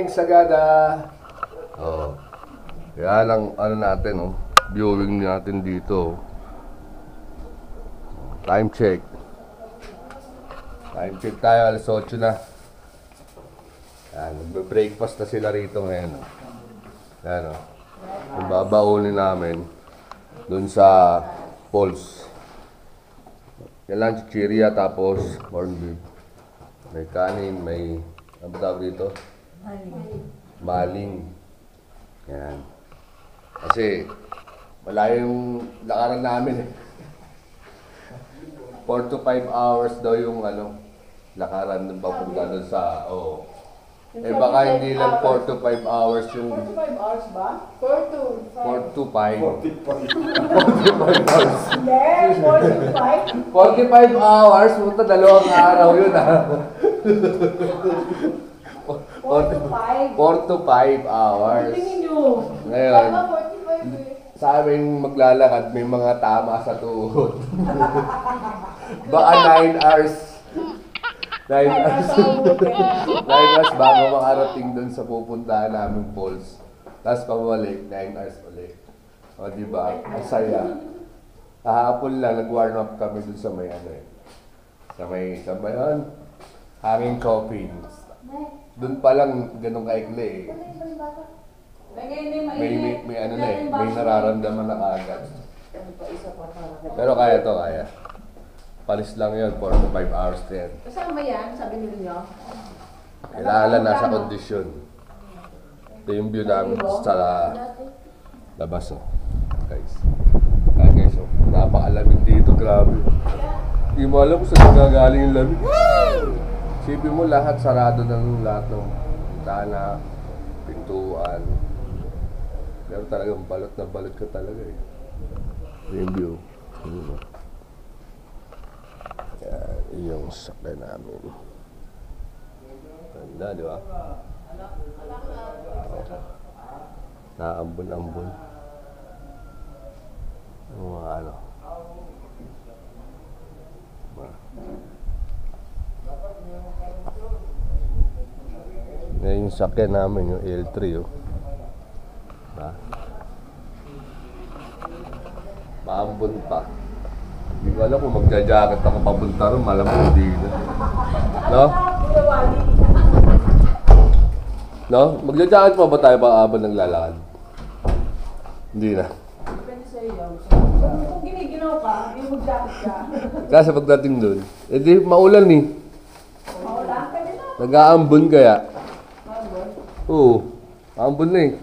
morning, Sagada. Oh. Yan ang ano natin, oh. Viewing natin dito. Time check. Time check tayo, alas 8 na. Yan, nagbe-breakfast na sila rito ngayon. Yan, oh. Yung babaunin namin dun sa Pulse. Yan lang, chichirya, tapos corned beef. May kanin, may ano tawag dito? Maling. Yan. Kasi malayo yung lakaran namin eh. 4 to 5 hours daw yung ano, lakaran ng papunta doon sa Eh baka hindi lang 4 to 5 hours yung 4 to 5 hours ba? 4 to 4 to 5. 45 hours. Hindi, 4 to 5. 45 hours, puta dalawang araw yun ah. 4 to 5. 4 to 5 hours. Tingin nyo. Ngayon, Tama, 45 eh. sa aming maglalakad, may mga tama sa tuhod. Baka 9 hours. 9 hours. 9 hours bago makarating dun sa pupuntahan naming Pulse. Tapos pabalik, 9 hours ulit. O diba? Ang saya. Kahapon lang, nag-warm up kami dun sa may ano eh. Sa may yun? Hanging coffee. Dun pa lang ganun kaikli eh. May ano na eh, may nararamdaman na kaagad. Pero kaya to, kaya. Palis lang yun, 4 to 5 hours din. Kasama yan, sabi nyo. Kailangan nasa kondisyon. Ito yung view namin sa labas, oh. Guys. Kaya guys, oh. Napakalamig dito, grabe. Hindi mo alam kung saan nagagaling yung lamig. Sipin mo lahat, sarado ng lahat ng bintana, pintuan. Pero talagang balot na balot ka talaga eh. Yung view. Yan, yung sakay namin. Ganda, di ba? Naambon-ambon. Yung mga ano. Ngayon yung sakyan namin, yung L3, oh. Diba? Maambon pa. Hindi ko alam kung magja-jacket ako papunta rin, malamang hindi na. No? No? Magja-jacket pa ba tayo habang naglalakad? Hindi na. Depende sa iyo. Kung giniginaw ka, yung mag-jacket ka. Kasi pagdating doon, edi maulan eh. Maulan ka din na. Nag-aambon kaya. Oo, aambon na eh.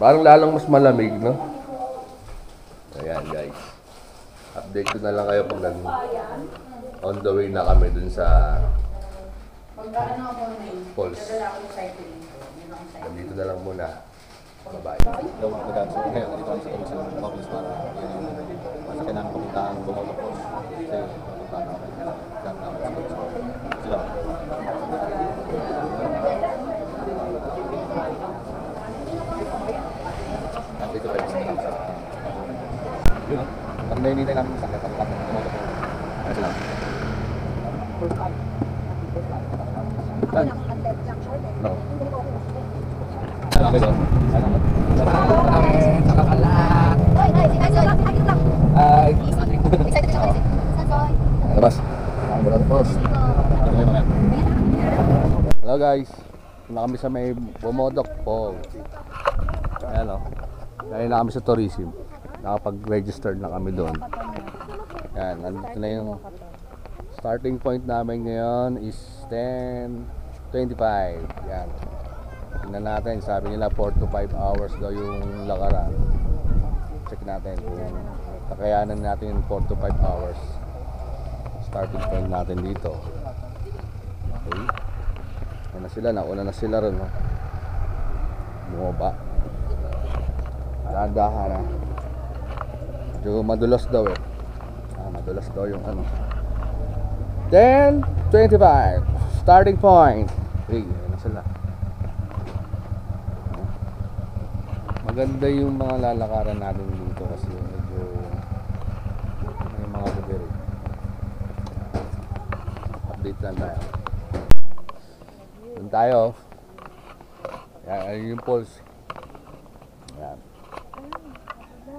Parang lalang mas malamig, no? Ayan guys. Update ko na lang kayo pag on the way na kami dun sa Pagkaano ako na yun. Pulse. Nagala ako ng cycling. Dito na lang muna. Bye-bye. Hello mga kagats. Ngayon, dito kami sa Pulse ng Pocles para yun yung masakyan namin papuntahan Bumoto Pulse. Kasi papuntahan namin. Gap namin sa Pulse. Sila. Dito kayo sa Pulse. Yun o. Pag nainintay namin masakyan, papuntahan ng Bumoto Pulse. Ayun sila. Saan? No. Salamat. Ay. Labas. Hello guys. Na kami sa may Bumodok po. Ayan o. Dahil na kami sa tourism. Nakapag-register na kami doon. Ayan. Nandito na yung starting point namin ngayon is 10:25. Yan. Tingnan natin, sabi nila 4 to 5 hours daw yung lakaran. Check natin kung kakayanan natin 4 to 5 hours. Starting point natin dito. Okay. Ano na sila, nauna na sila rin. No? Bumaba. Dadahan na. Medyo madulas daw eh. Madulas daw yung ano. 10:25 starting point. Hey, ano sila? Maganda yung mga lalakaran natin dito kasi medyo may mga bubiri. Update lang tayo. Doon tayo. Yan, ayun yung pulse. Yan.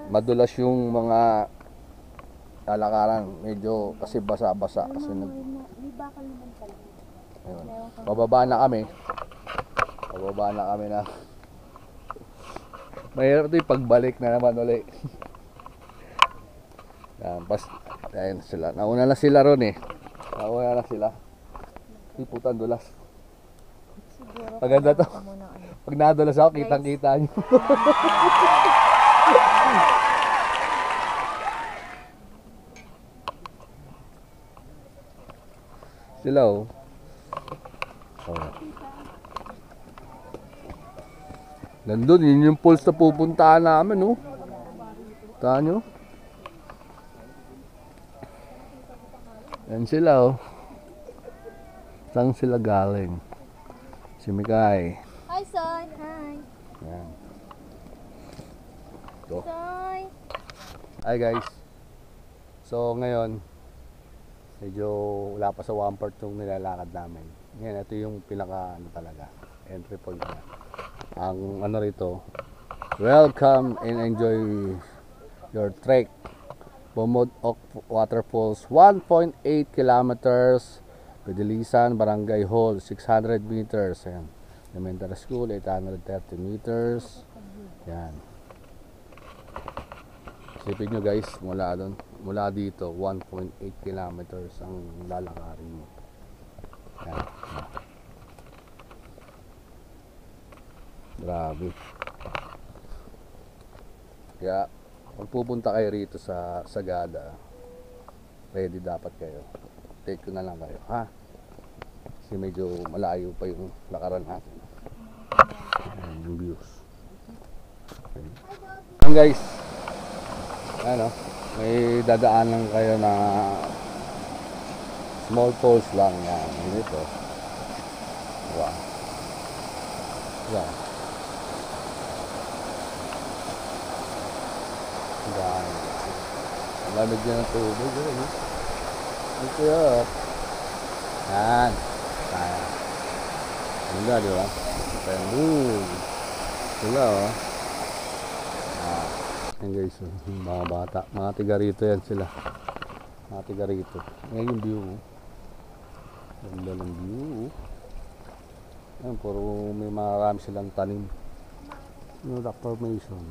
Madulas yung mga lalakaran. Medyo kasi basa-basa. Kasi ayun. Pababa na kami. Pababa na kami na. Mahirap ito yung pagbalik na naman ulit. Yan, ayun sila. Nauna na sila ron eh. Nauna na sila. Iputan dulas. Maganda to. Pag nadulas ako, kitang-kita nyo. Sila oh. Nandun, yun yung pulse na pupuntahan namin oh. Taan nyo? Yan sila oh. Saan sila galing? Si Mikay. Hi, Soy. Hi. Yan. Ito. Soy. Hi guys. So ngayon, medyo wala pa sa 1/4 yung nilalakad namin. Ngayon, ito yung pinaka ano talaga, entry point na. Ang ano rito, welcome and enjoy your trek. Bumod Waterfalls, 1.8 kilometers. Pedilisan, Barangay Hall, 600 meters. Ayan. Elementary School, 830 meters. Yan. Isipin nyo guys, mula dito, 1.8 kilometers ang lalakarin mo. Yan. Grabe. Kaya, kung pupunta kayo rito sa Sagada, ready dapat kayo. Take ko na lang kayo, ha? Kasi medyo malayo pa yung lakaran natin. Ayan yung views. Ayan guys. Ano, may dadaanan kayo na small falls lang yan. Dito. Wow. Wow. Yan. Ang lamig niya ng tubig. Ito yun. Yan. Kaya. Ganda, di ba? Boom. Ganda, oh. Yan guys, mga bata. Mga tiga rito yan sila. Mga tiga rito. Ngayon yung view. Ganda ng view. Yan, puro may marami silang tanim. Yung rock formation.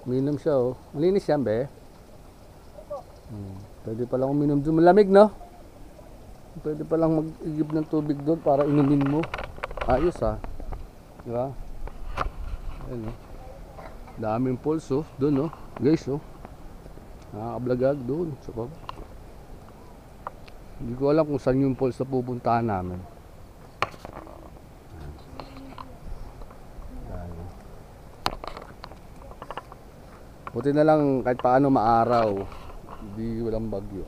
Uminom siya, oh. Malinis yan, be. Pwede palang uminom doon. Malamig, no? Pwede palang mag-igib ng tubig doon para inumin mo. Ayos, ha? Diba? Ayan, oh. Daming pulse, oh. Doon, oh. Guys, oh. Nakakablagag doon. So, hindi ko alam kung saan yung pulse na pupuntahan namin. Buti na lang kahit paano maaraw. Hindi walang bagyo.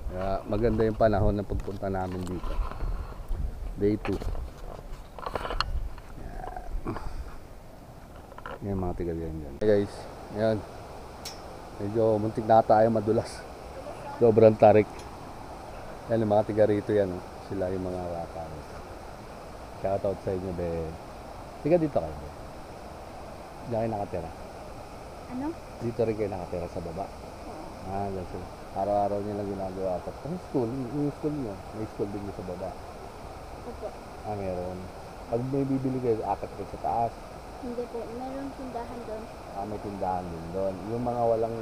Kaya maganda yung panahon ng pagpunta namin dito. Day 2. Yan mga tiga yan. Hey guys, ayan. Medyo muntik na tayo madulas. Sobrang tarik. Yan yung mga tiga rito yan. Sila yung mga rata. Shoutout sa inyo, be. Tiga dito kayo, be. Diyan kayo nakatira. Ano? Dito rin kayo nakatira sa baba. Dyan sila. Araw-araw nyo lang ginagawa. Tapos school, yung school nyo. May school din nyo sa baba. Opo. Meron. Pag may bibili kayo, akit kayo sa taas. Hindi po. Meron tindahan doon. May tindahan din doon. Yung mga walang,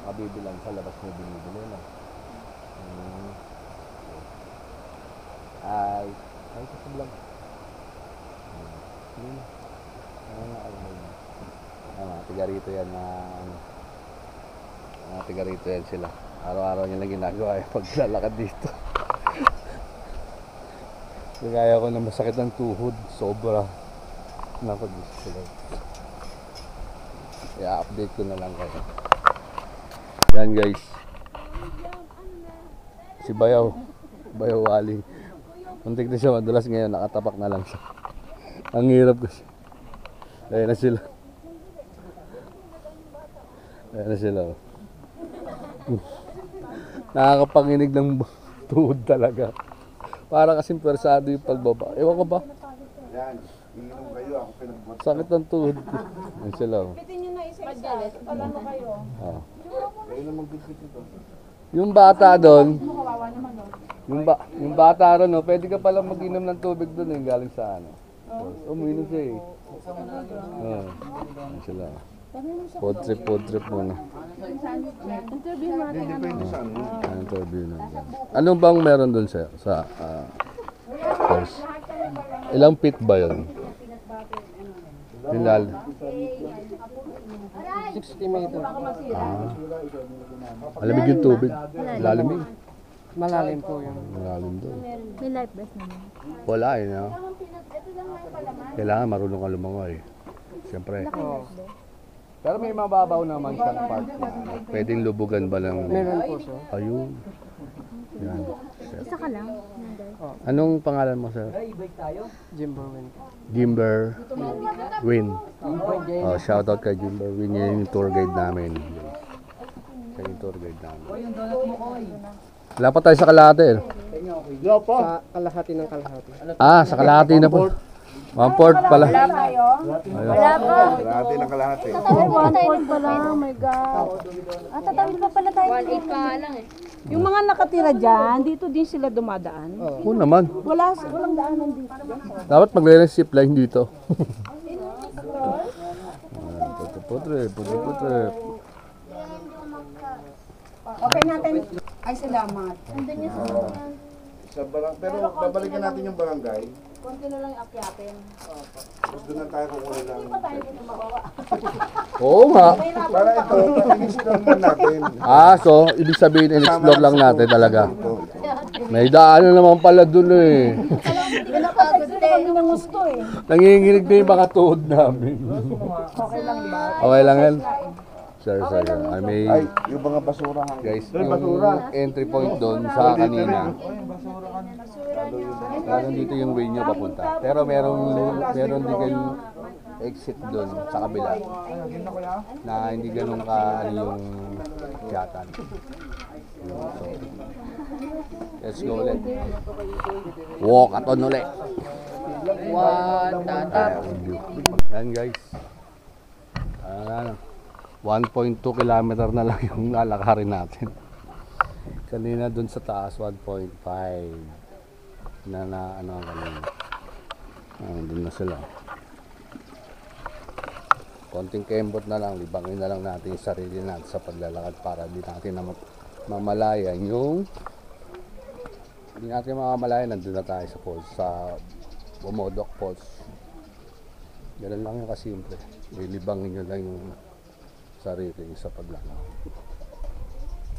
mabibilan sa labas nyo binibili, no? Ay, sa vlog. Mga tiga rito yan na, mga tiga rito yan sila. Araw-araw nyo lang ginagawa yung paglalakad dito. Kaya ko na masakit ng tuhod. Sobra. Nakagis sila. Kaya update ko na lang kayo. Yan guys. Si Bayaw. Bayaw Wali. Muntik na siya madalas ngayon. Nakatapak na lang siya. Ang hirap kasi. Ayan na sila. Ayan na sila. Nakakapanginig ng tuhod talaga. Para kasing persado yung pagbaba. Ewan ko ba? Yan, iinom kayo, ako pinagbuhat. Sakit ng tuhod ko. Yan sila. Oh. Pitin nyo na isa-isa. Talano kayo. Oh. Kayo na magbibit ito. Yung bata doon, Kawawa naman no. yung bata ron, no, pwede ka pala mag-inom ng tubig doon eh, galing sa ano. Uminom siya eh. Oh. Yan sila. Food trip muna. Interview natin. Depende sa ano. Interview na. Anong bang meron doon sa house? Ilang feet ba yun? Hilal. 60 meter. Malamig yung tubig. Lalim. Malalim po yun. Malalim doon. May life vest naman. Wala eh. No? Kailangan marunong ka lumangoy. Siyempre. Pero may mababaw naman siyang part na pwedeng lubugan ba lang? Meron po sir. Ayun. Yan. Isa ka lang. Nanday. Anong pangalan mo, sir? Jim Berwin. Jimber Win. Oh, shoutout kay Jimber Win. Yan yung tour guide namin. Yan yung tour guide namin. Wala pa tayo sa Kalahati. Eh. Sa kalahati ng kalahati. Ah, sa Kalahati na po. 1/4 pala. Wala pa. Kalahati ng kalahati. Tatawid pa tayo. Pa lang, oh my God. Tatawid pa pala tayo. 1.8 pa lang eh. Yung mga nakatira dyan, dito din sila dumadaan. Oo naman. Walang daanan dito. Dapat magre-receive line dito. Putre. Okay natin. Ay, salamat. Sa pero babalikan natin yung barangay. Konti na lang yung akyatin. Tapos doon na tayo kukunin ng... Oo nga. Para ito, explore mo natin. Ah, so, ibig sabihin, in-explore lang natin talaga. May daanan naman pala dun eh. Kami ng gusto eh. Nanginginig na yung mga tuhod namin. Okay lang, di ba? Okay lang yan? Sorry. I may, Ay, yung mga basura hanggang. guys, yung entry point doon sa kanina. Parang dito yung way nyo papunta. Pero meron din kayong exit doon sa kabila. Na hindi ganun ka ano yung tiyatan. So, let's go ulit. Walk aton ulit. Yan guys. 1.2 kilometer na lang yung lalakarin natin. Kanina doon sa taas 1.5 na ano ang kanina. Doon na sila. Konting kembot na lang, libangin na lang natin yung sarili natin sa paglalakad para di natin na mamalayan yung hindi natin mamalayan, nandun na tayo sa falls, sa Bumodok Falls. Ganun lang yung kasimple. Ilibangin nyo lang yung sarili sa paglalakad.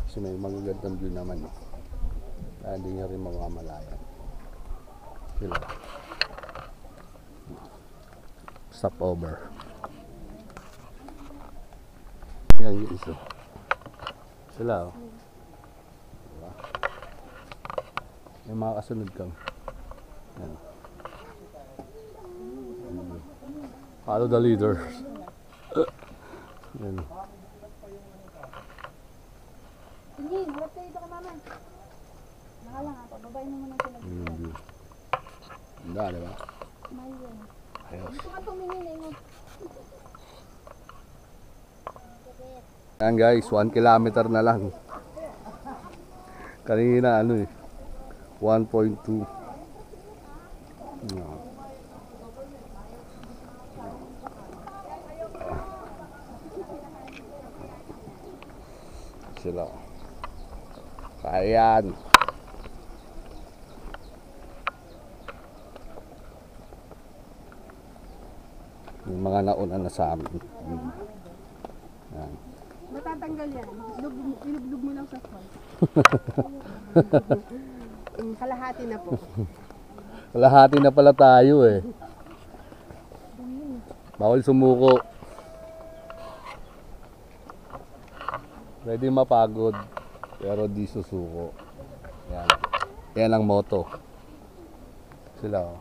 Kasi may magagandang view naman eh. Kaya hindi nyo rin mamamalayan. Sila. Stop over. Yan yung isa. Sila oh. Diba? May mga kasunod kang. Yan. Follow the leaders. Yan. Hindi, harap tayo dito ka mama. Nakalang ha, pababain mo muna sila. Yung view. Ganda, diba? Mayon. Ayos. Dito ka tumingin eh mo. Yan guys, 1 kilometer na lang. Kanina ano eh, 1.2. No. Sila. Kaya yan. Yung mga nauna na sa amin. Yan. Matatanggal yan. Ilublog mo lang sa phone. Kalahati na po. Kalahati na pala tayo eh. Bawal sumuko. Pwede mapagod, pero di susuko. Yan. Yan ang motto. Sila oh.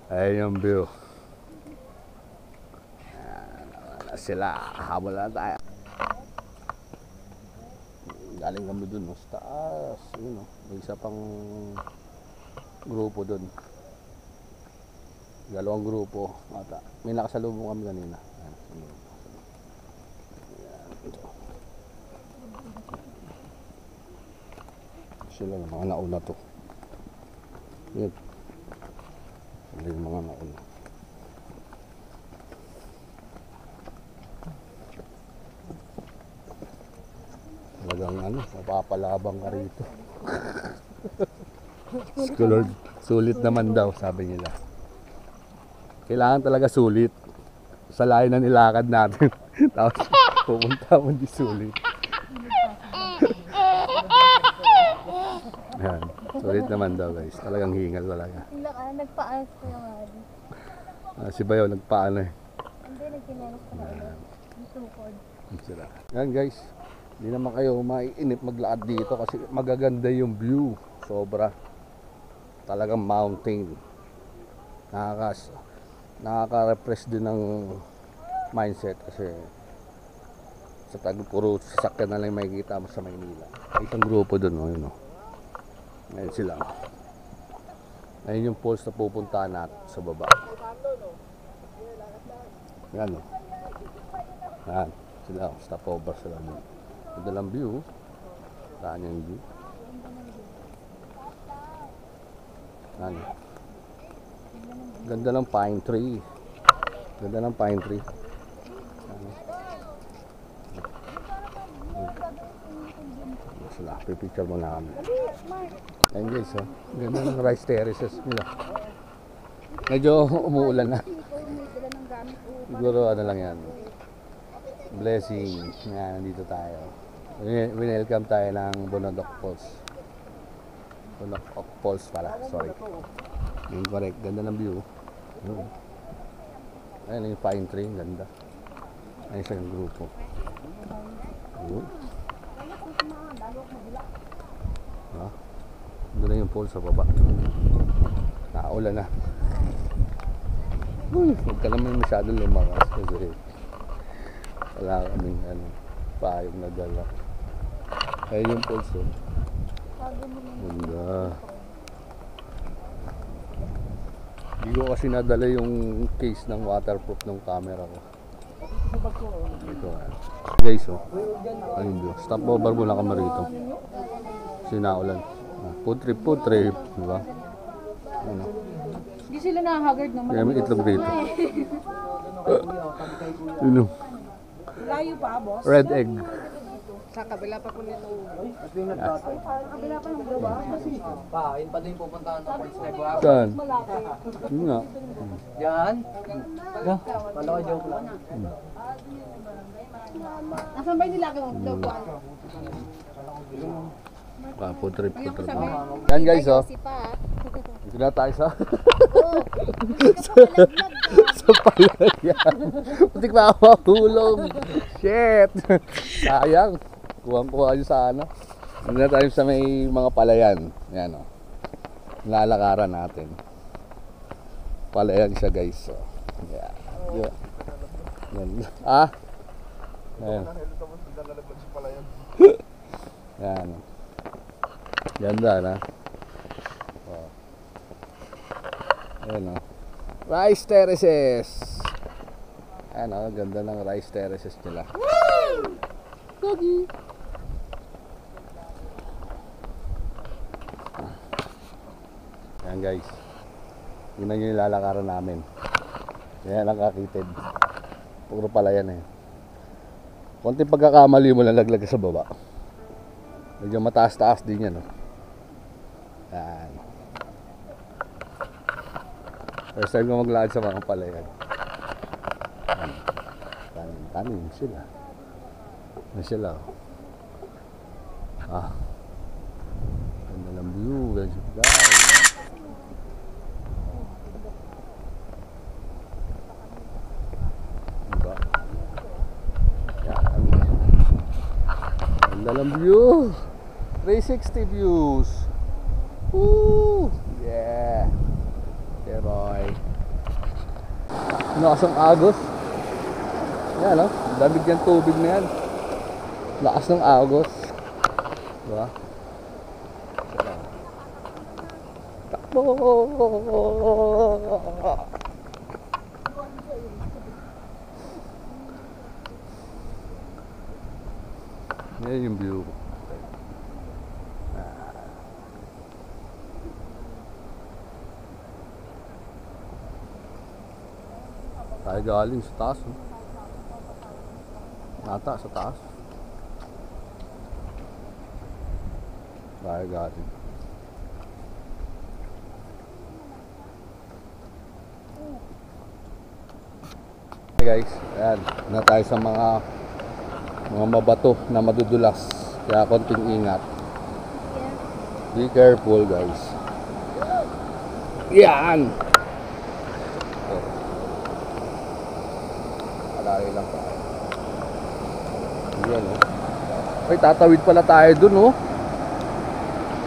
Ayun yung view. Yan. Sila. Habol na tayo. Galing kami dun, no? Sa taas. Yun, no? May isa pang grupo dun. Dalawang grupo. Ata. May nakasalubong kami kanina. Ayan. Ito. Sila yung mga nauna to. Yun. Sila yung mga nauna. Talagang mapapalabang ka rito. Lord, sulit naman daw, sabi nila. Kailangan talaga sulit. Sa layo na nilakad natin. Tapos pupunta mo di sulit. Yan. Sulit naman daw guys. Talagang hingal talaga. Nagpaayos ko yung ano. Si Bayo nagpaano eh. Hindi, nagkinelos ko na ulit. Yung tukod. Sila. Yan guys. Hindi naman kayo maiinip maglaad dito kasi magaganda yung view. Sobra. Talagang mountain. Nakaka-refresh din ng mindset kasi sa puro sasakyan na lang makikita mo sa Maynila. Isang grupo dun, no, yun, no. Ngayon sila. Ayun yung falls na pupuntahan natin sa baba. Yan, no. Yan. Sila, stopover sila. Ganda lang view. Saan yung view? Yan. Ganda ng pine tree. Ganda ng pine tree. Sila, pipicture mo na kami. Ayun guys, oh. Ganda ng rice terraces nila. Medyo umuulan na. Siguro ano lang yan. Blessing. Yan, nandito tayo. Welcome tayo ng Bonadok Falls. Bonadok Falls pala, sorry. Yung correct, ganda ng view. Ayun yung pine tree, ganda. Ayun siya yung grupo. Doon na yung falls sa baba. Nakaulan na. Huwag ka naman masyadong lumakas kasi wala kaming payong na dala. Ayun yung falls, oh. Ganda. Hindi ko kasi nadala yung case ng waterproof ng camera ko. Ito guys, oh. Ayun doon. Stop over muna kami rito. Sinaulan. Food trip. Diba? Ano? Hindi sila nakahagard naman. Kaya may itlog dito. Ano? Layo pa, boss. Red egg. Sa kabila pa po nito. Kabila pa ng baba. Yun pa din pupuntahan ng Port Negro. Saan? Yun nga. Yan. Pala ko joke lang. Nasaan ba yung nilagay mo? Food trip. Yan guys, oh. Dito na tayo sa sa palayan. Putik na ako mahulog. Shit. Sayang. Kuha nyo sa ano. Dito na tayo sa may mga palayan. Yan, oh. Lalakaran natin. Palayan siya guys. So, yeah. Yeah. Yan. Ayan. Yan. Ganda na. Wow. Ayan, oh. Rice terraces. Ayan, oh. Ganda ng rice terraces nila. Doggy. Ayan guys. Yun na yung lalakaran namin. Yan ang kakitid. Puro pala yan eh. Konting pagkakamali mo lang laglag sa baba. Medyo mataas-taas din yan, no? Yan. First time ko maglakad sa mga palayan. Tanim sila. Ano sila, oh. Ganda ng view, guys. Diba? Yan. Ganda ng view. 360 views. Woo! Yeah. Keroy. Lakas ng agos. Yan, no? Damig yan tubig na yan. Lakas ng agos. Diba? Takbo! Yan yung view. Tayo galing sa taas. Oh. Nata sa taas. Tayo galing. Hey guys, ayan. Na tayo sa mga mabato na madudulas. Kaya konting ingat. Be careful guys. Yan! Alay lang tayo. Yan oh. Ay, tatawid pala tayo dun oh.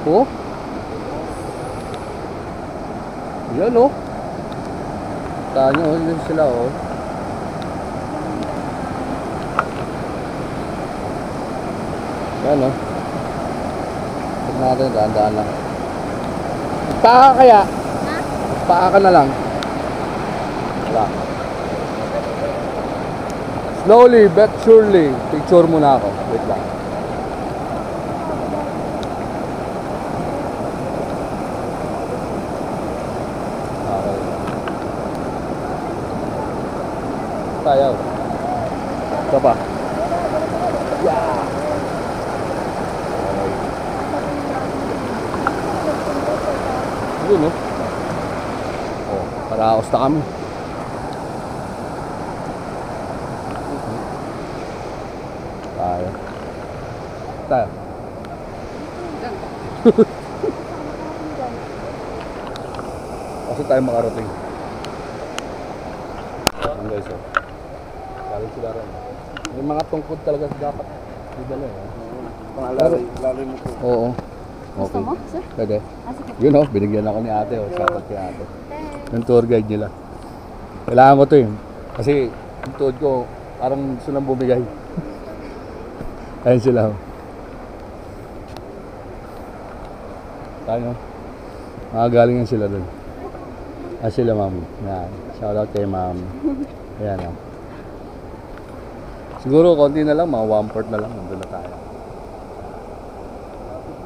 Oh. Yan oh. Tayo oh, yun sila oh. Yan oh. Tignan natin, daan-daan lang. Paa ka kaya? Ha? Paa ka na lang. Wala. Slowly but surely. Picture muna ako. Wait lang. Okay. Tayo. Ito pa. Yeah. Okay. Yun oh. Oh, paraos na kami. Tayo. Tayo. Kasi tayo makarating. Ang guys oh. Galing sila rin. May mga tungkod talaga dapat idala eh. Pangalalay mo po. Oo. Gusto Okay. mo, sir? Pwede. Ah, sige. Yun oh, binigyan ako ni ate oh. Shoutout kay ate. Yung tour guide nila. Kailangan ko to eh. Kasi yung tour ko parang gusto nang bumigay. Ayun sila oh. Tayo. Makagaling yan sila dun. Ah sila ma'am. Yan. Shoutout kay ma'am. Ayan oh. Siguro konti na lang, mga 1/4 na lang. Nandun na tayo.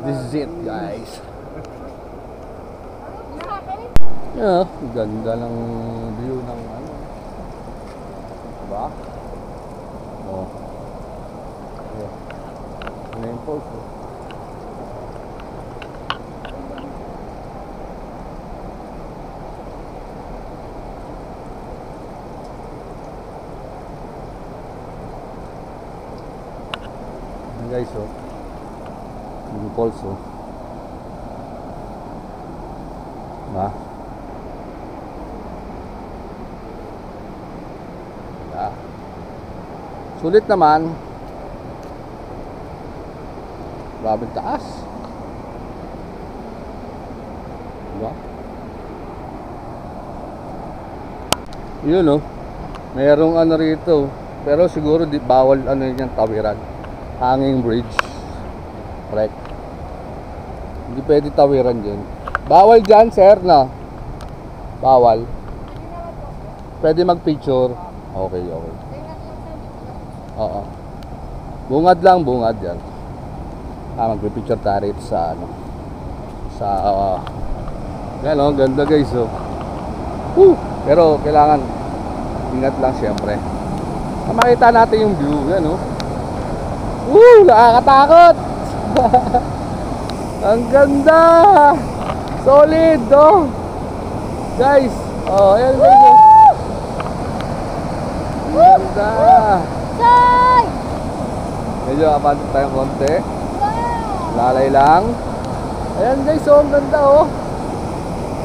This is it guys. Yeah, ganda ng view ng ano. Diba? Oh. Yeah. Ano yung post oh. Ayan guys oh. Yung pulse oh. Diba? Diba? Sulit naman. Grabing taas. Diba? Yun oh. Mayroong ano rito. Pero siguro di bawal ano yung tawiran. Hanging bridge. Correct. Hindi pwede tawiran dyan. Bawal dyan, sir, na. Bawal. Pwede mag-picture. Okay, okay. Oo. Bungad lang, bungad yan. Mag-picture tayo rito sa ano. Sa, yan o, ganda guys, oh. Woo! Pero, kailangan, ingat lang siyempre. Makita natin yung view, yan o. Woo! Nakakatakot! Ang ganda! Solid, oh! Guys, oh, ayan guys, oh. Ang ganda! Say! Medyo kapantot tayong konti. Lalay lang. Ayan guys, oh, ang ganda, oh.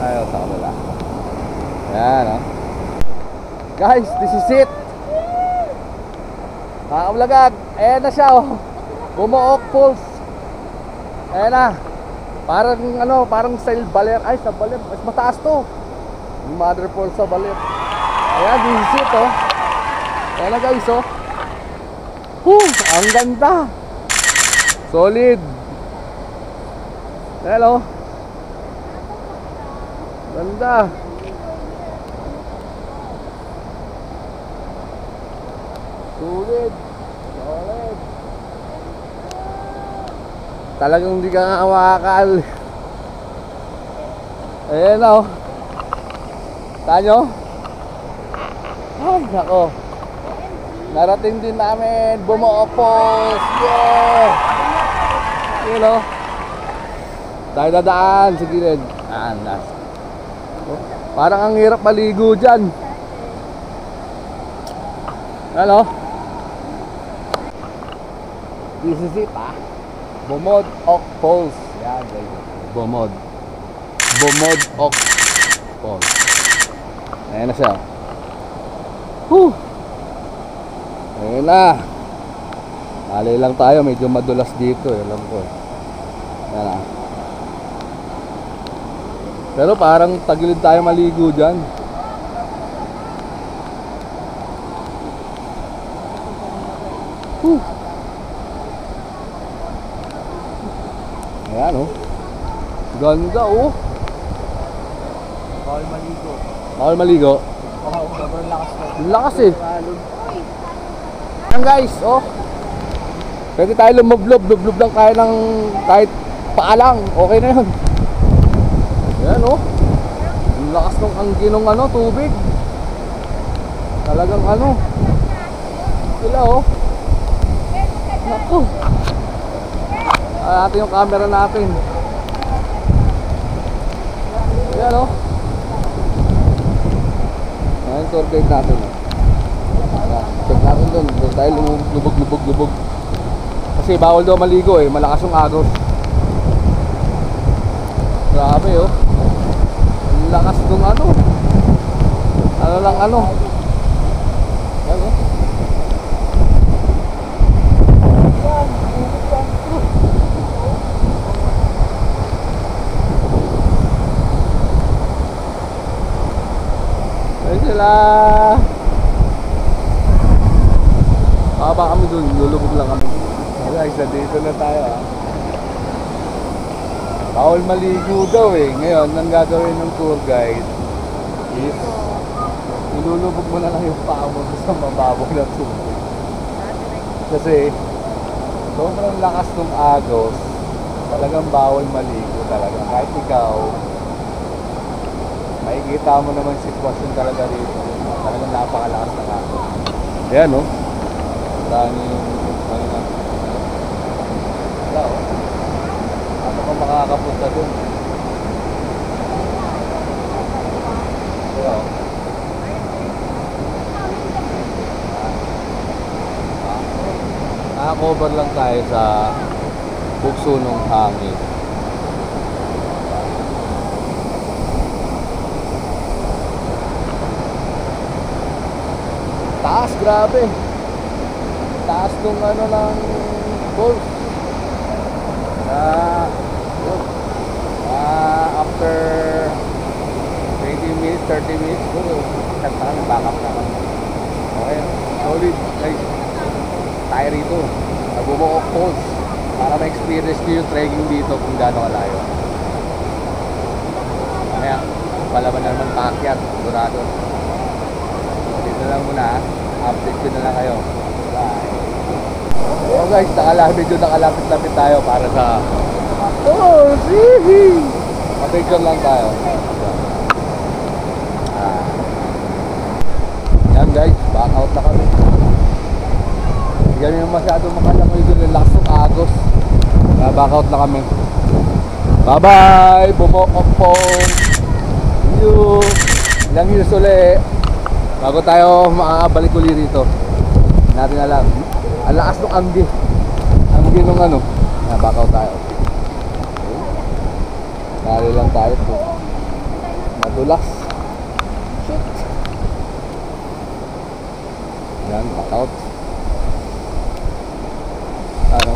Ayaw, sa kabila. Ayan, oh. Guys, this is it. Kakablagag, ayan na siya, oh. Bumuok Falls. Ayan na. Parang ano, parang style Baler. Ay, sa Baler, mas mataas to. Yung Mother Falls sa Baler. Ayan, this is it, oh. Ayan na guys, oh. Ang ganda. Solid. Hello. Ganda. Sulit. Solid. Talagang hindi ka nga makakal. Ayan o. Tanyo? Ay, nako. Narating din namin. Bumuopos. Yeah! Yun o. Tayo dadaan sa gilid. Last. Parang ang hirap maligo dyan. Ano? This is it Bumod Ok Falls. Yan guys. Bumod Ok Falls. Ayan na siya. Whew. Ayan na. Alay lang tayo. Medyo madulas dito. Alam ko. Ayan na. Pero parang tagilid tayo maligo dyan. Ayan oh. Ganda oh. Bawal maligo. Bawal maligo. Oo, sobrang lakas na. Ang lakas eh. Ayan guys oh. Pwede tayo lumublob. Lublob lang kaya ng kahit paalang. Okay na yun. Ayan oh. Ang lakas ng angginong ano, tubig. Talagang ano. Sila oh. Naku. Natin yung camera natin. Ayan oh. Ayan, tour guide natin oh. Ayan, check natin dun. Doon tayo lubog. Kasi bawal daw maligo eh. Malakas yung agos. Grabe oh. Ang lakas nung ano. Ano lang ano. Ayan oh. Ayun sila. Baka kami dun. Lulubog lang kami. Guys, dito na tayo Bawal maligo daw eh. Ngayon, ang gagawin ng tour guide is ilulubog mo na lang yung paa mo sa mababaw na tubig. Kasi sobrang lakas ng agos. Talagang bawal maligo talaga. Kahit ikaw, makikita mo naman sitwasyon talaga dito. Talagang napakalakas ng agos. Ayan oh. Dami yung ano na. Wala oh. Ano ka makakapunta dun? Wala oh. Nakakover lang tayo sa bukso ng hangin. Taas, grabe. Taas nung ano ng falls. After 20 minutes, 30 minutes, kanta ka na, back up na ka. Okay, solid guys. Tayo rito, Bumod Ok Falls, para ma-experience nyo yung trekking dito kung gaano kalayo. Kaya, palaban na naman paakyat, sigurado. Dito lang muna, update ko na lang kayo. Bye. So guys, nakalapit-lapit tayo para sa pa-picture lang tayo. Yan guys, back out na kami. Hindi kami masyado makalangoy doon, relax ng agos. Back out na kami. Bye bye, Bumod Ok Falls. See you. Ilang years ulit bago tayo makakabalik uli rito. Natin alam. Ang lakas ng anggi nung ano. Back out tayo. Dali lang tayo po. Madulas. Shit. Yan, back out. Ano?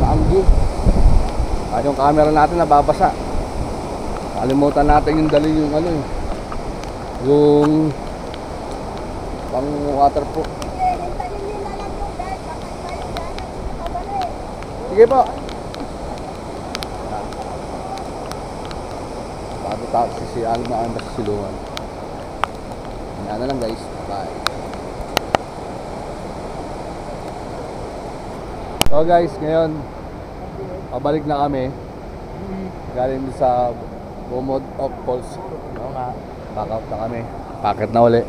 Maanggi. At yung camera natin nababasa. Kalimutan natin yung dali yung ano yung pang waterproof. Sige po. si Alma ang nasisilungan. Yan na lang guys. Bye. So guys, ngayon pabalik na kami. Galing sa Bumod of Falls. Oo nga. Back out na kami. Packet na uli.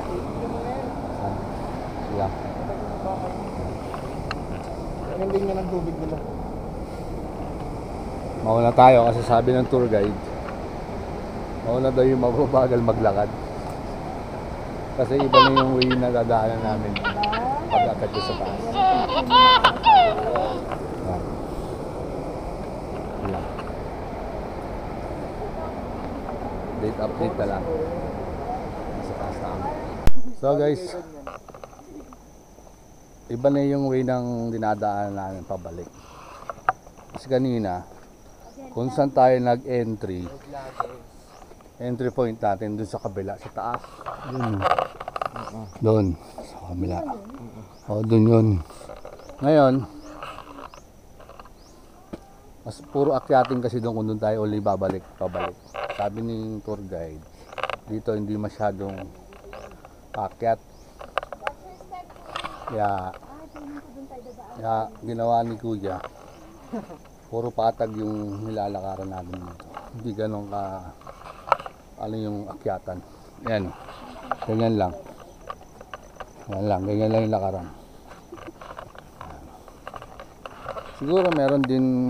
Sila. Hindi nga ng tubig nila. Mauna tayo kasi sabi ng tour guide, mauna daw yung mababagal maglakad. Kasi iba na yung way na dadaanan namin pag-akit ko sa taas. Yan. Date update na lang. Sa taas na kami. So guys, iba na yung way ng dinadaanan namin pabalik. Kasi kanina, kung saan tayo nag-entry, entry point natin dun sa kabila, sa taas. Doon, sa kabila. O, dun yun. Ngayon, mas puro akyatin kasi doon kung doon tayo ulit pabalik. Sabi ni tour guide, dito hindi masyadong akyat. Kaya ginawa ni Kuya, puro patag yung nilalakaran natin dito. Hindi ganun ka, ano yung akyatan. Yan. Ganyan lang. Ganyan lang yung lakaran. Siguro meron din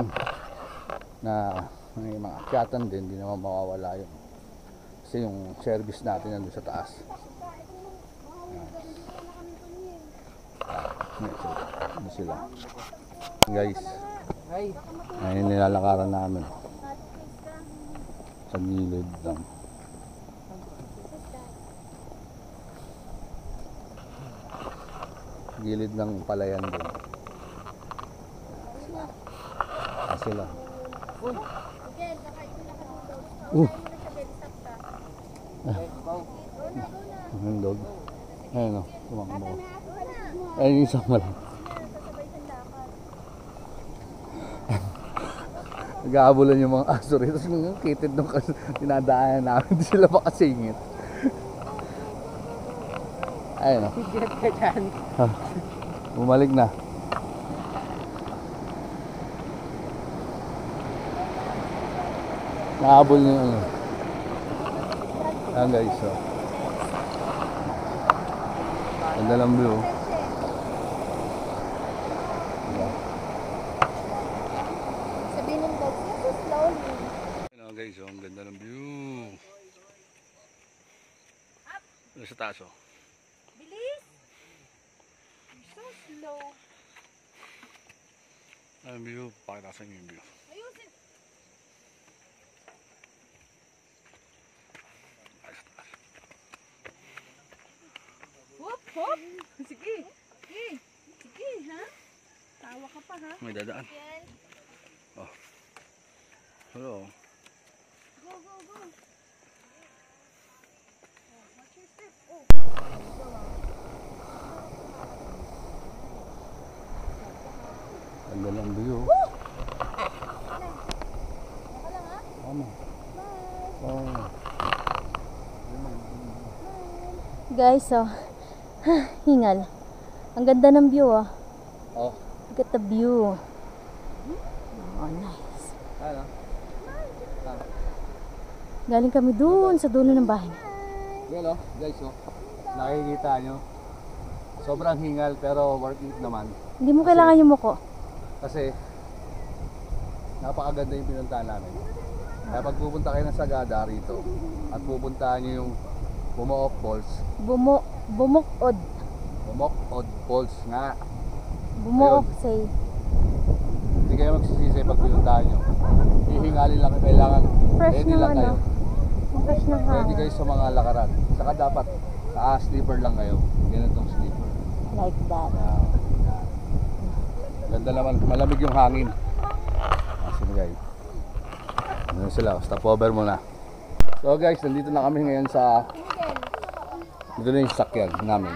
na may mga akyatan din, hindi naman mawawala yun. Kasi yung service natin nandun sa taas. Ano sila? Guys. Ayun nilalakaran namin. Sa gilid lang. Gilid ng palayan din. Sila. Ang dog. Ayun o, tumakbo. Ayun yung isang malang. Nag-aabulan yung mga aso rito. Tapos nung kitid nung dinadaanan namin, hindi sila makasingit. Ayun o. Higit ka dyan. Bumalik na. Naabol niyo ano. Ayan guys, so. Ganda lang view. Sabihin ng dogs, so slowly. Ayan guys, so. Ang ganda ng view. Ano sa taas, oh. Bilis! So slow. Ang view, pakita sa inyo yung view. Ayusin. Hop, hop. Sige. Sige. Sige, ha? Tawa ka pa, ha? May dadaan. Oh. Hello. Go, go, go. Watch your step. Oh. Ang ganda ng view. Baka lang, ha? Tama. Oh. Guys, oh. Hingal. Ang ganda ng view, oh. Oh. Look at the view. Oh, nice. Ano? Galing kami dun sa dulo ng bahay. Yan oh, guys oh. Nakikita nyo. Sobrang hingal pero worth it naman. Hindi mo kailangan yung muko. Kasi napakaganda yung pinuntahan namin. Kaya pag pupunta kayo ng Sagada rito at pupuntahan nyo yung Bumok Falls, Bumukod. Bumokod Falls nga. Bumok, Ayun. say. Hindi kayo magsisisi pag pinuntahan nyo. Hihingalin lang kailangan. Fresh Ready ng lang ano. kayo. Fresh ng Ready hangin. kayo sa mga lakaran. Saka dapat slipper lang kayo. Ganitong slipper. Like that. Ganda naman, malamig yung hangin. Sige guys. Ano sila, stop over muna. So guys, nandito na kami ngayon sa dito na yung sakyan namin.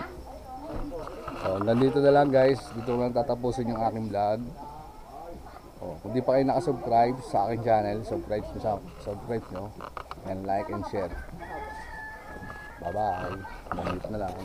So nandito na lang guys, dito lang tatapusin yung aking vlog. Oh, kung di pa kayo nakasubscribe sa aking channel, subscribe nyo, and like and share. Bye-bye. Mamit na lang.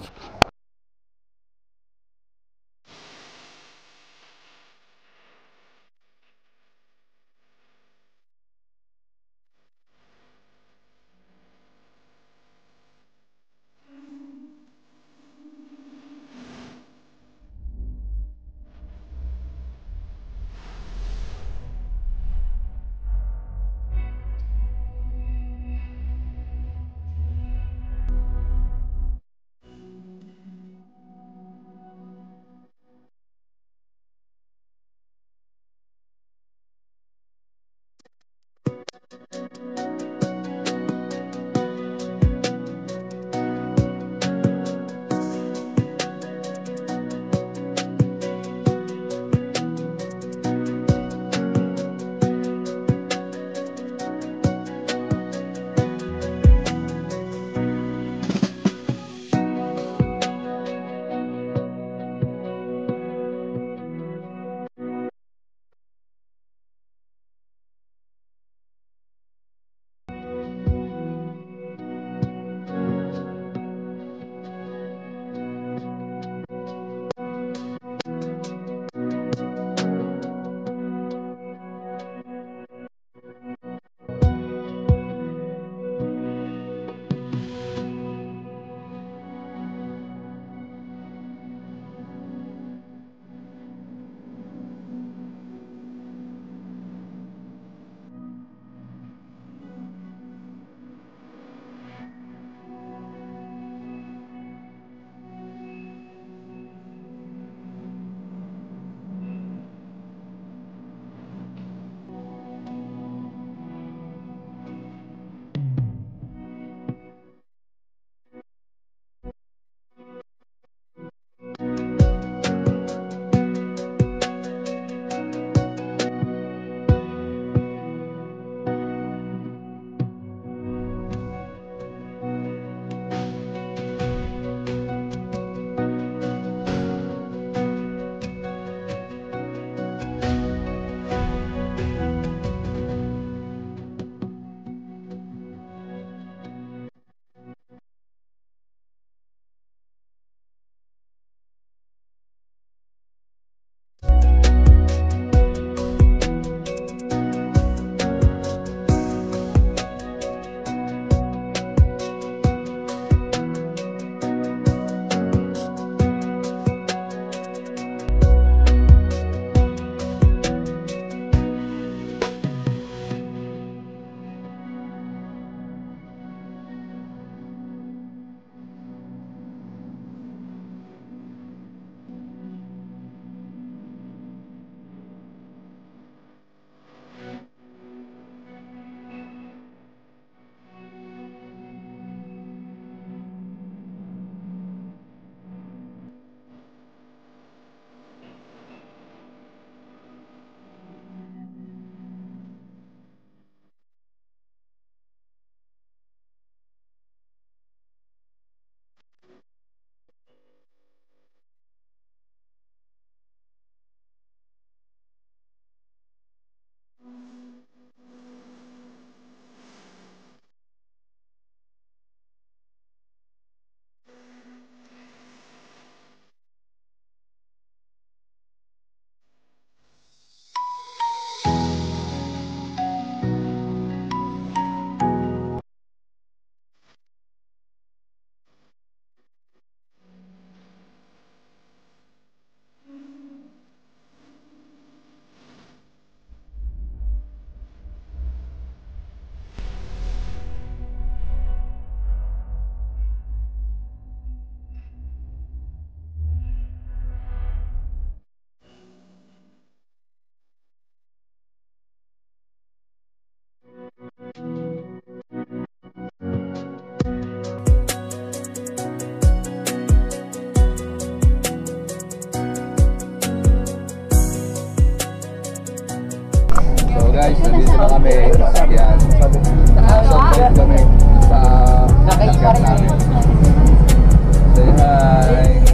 guys, nandito na kami sa sakyan. Subscribe kami sa sakyan namin. Say hi!